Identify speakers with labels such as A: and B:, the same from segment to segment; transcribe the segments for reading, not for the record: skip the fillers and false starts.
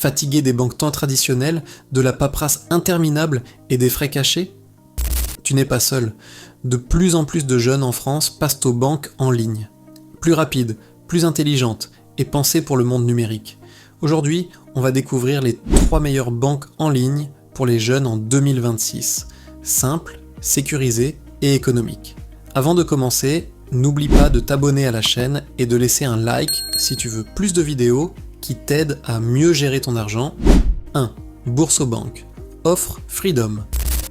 A: Fatigué des banques tant traditionnelles, de la paperasse interminable et des frais cachés? Tu n'es pas seul. De plus en plus de jeunes en France passent aux banques en ligne. Plus rapides, plus intelligentes et pensées pour le monde numérique. Aujourd'hui, on va découvrir les 3 meilleures banques en ligne pour les jeunes en 2026. Simples, sécurisées et économiques. Avant de commencer, n'oublie pas de t'abonner à la chaîne et de laisser un like si tu veux plus de vidéos qui t'aident à mieux gérer ton argent. 1. Boursobank. Offre Freedom.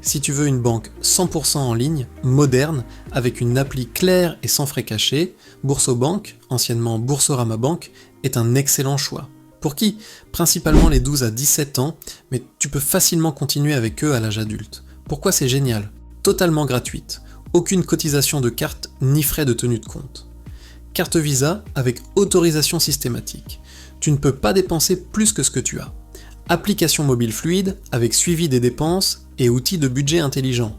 A: Si tu veux une banque 100% en ligne, moderne, avec une appli claire et sans frais cachés, Boursobank, anciennement Boursorama Bank, est un excellent choix. Pour qui? Principalement les 12 à 17 ans, mais tu peux facilement continuer avec eux à l'âge adulte. Pourquoi c'est génial? Totalement gratuite. Aucune cotisation de carte ni frais de tenue de compte. Carte Visa avec autorisation systématique. Tu ne peux pas dépenser plus que ce que tu as. Application mobile fluide avec suivi des dépenses et outils de budget intelligent.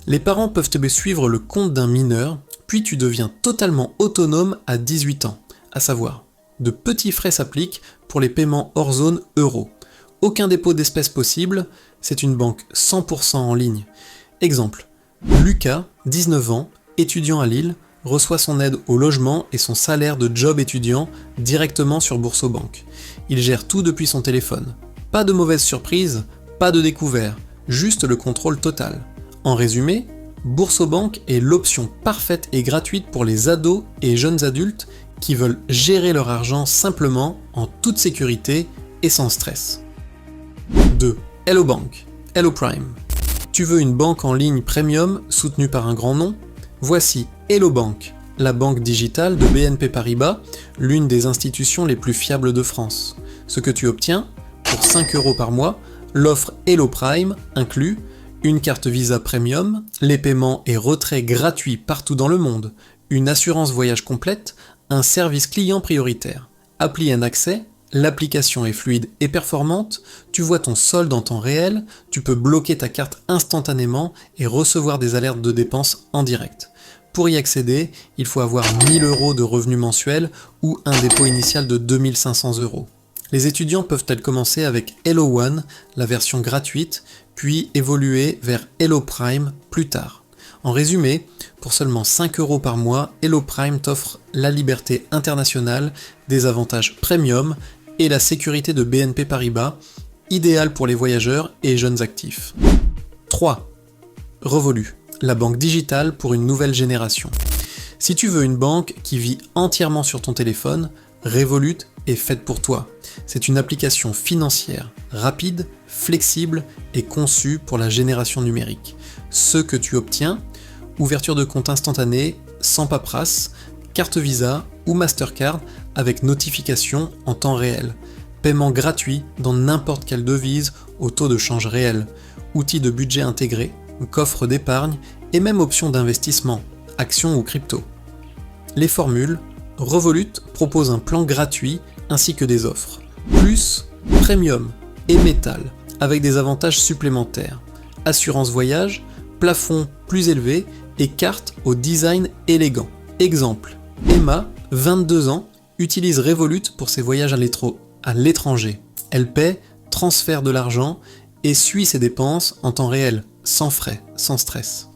A: Les parents peuvent te suivre le compte d'un mineur, puis tu deviens totalement autonome à 18 ans. À savoir, de petits frais s'appliquent pour les paiements hors zone euro. Aucun dépôt d'espèces possible, c'est une banque 100% en ligne. Exemple, Lucas, 19 ans, étudiant à Lille, reçoit son aide au logement et son salaire de job étudiant directement sur Boursobank. Il gère tout depuis son téléphone. Pas de mauvaise surprise, pas de découvert, juste le contrôle total. En résumé, Boursobank est l'option parfaite et gratuite pour les ados et jeunes adultes qui veulent gérer leur argent simplement, en toute sécurité et sans stress. 2. Hello Bank. Hello Prime. Tu veux une banque en ligne premium soutenue par un grand nom? Voici Hello Bank, la banque digitale de BNP Paribas, l'une des institutions les plus fiables de France. Ce que tu obtiens, pour 5 € par mois, l'offre Hello Prime inclut une carte Visa Premium, les paiements et retraits gratuits partout dans le monde, une assurance voyage complète, un service client prioritaire. Appli and accès, l'application est fluide et performante, tu vois ton solde en temps réel, tu peux bloquer ta carte instantanément et recevoir des alertes de dépenses en direct. Pour y accéder, il faut avoir 1 000 € de revenus mensuels ou un dépôt initial de 2 500 €. Les étudiants peuvent-elles commencer avec Hello One, la version gratuite, puis évoluer vers Hello Prime plus tard. En résumé, pour seulement 5 € par mois, Hello Prime t'offre la liberté internationale, des avantages premium et la sécurité de BNP Paribas, idéal pour les voyageurs et jeunes actifs. 3. Revolut, la banque digitale pour une nouvelle génération. Si tu veux une banque qui vit entièrement sur ton téléphone, Revolut est faite pour toi. C'est une application financière, rapide, flexible et conçue pour la génération numérique. Ce que tu obtiens, ouverture de compte instantanée, sans paperasse, carte Visa ou Mastercard avec notification en temps réel, paiement gratuit dans n'importe quelle devise au taux de change réel, outils de budget intégré, coffre d'épargne et même options d'investissement, actions ou crypto. Les formules, Revolut propose un plan gratuit ainsi que des offres, plus Premium et Métal avec des avantages supplémentaires, assurance voyage, plafond plus élevé et carte au design élégant. Exemple, Emma, 22 ans, utilise Revolut pour ses voyages à l'étranger. Elle paie, transfère de l'argent et suit ses dépenses en temps réel, sans frais, sans stress.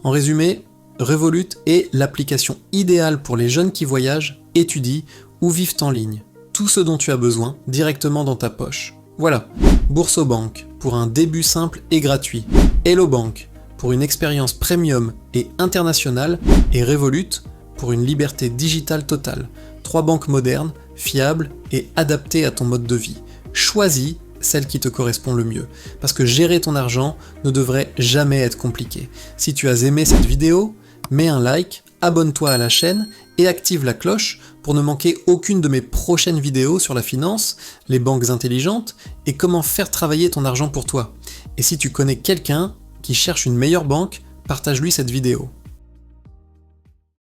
A: En résumé, Revolut est l'application idéale pour les jeunes qui voyagent, étudient ou vivent en ligne. Tout ce dont tu as besoin directement dans ta poche. Voilà, Boursobank pour un début simple et gratuit. Hello Bank pour une expérience premium et internationale et Revolut pour une liberté digitale totale. 3 banques modernes, fiables et adaptées à ton mode de vie. Choisis celle qui te correspond le mieux, parce que gérer ton argent ne devrait jamais être compliqué. Si tu as aimé cette vidéo, mets un like, abonne-toi à la chaîne et active la cloche pour ne manquer aucune de mes prochaines vidéos sur la finance, les banques intelligentes et comment faire travailler ton argent pour toi. Et si tu connais quelqu'un qui cherche une meilleure banque, partage-lui cette vidéo.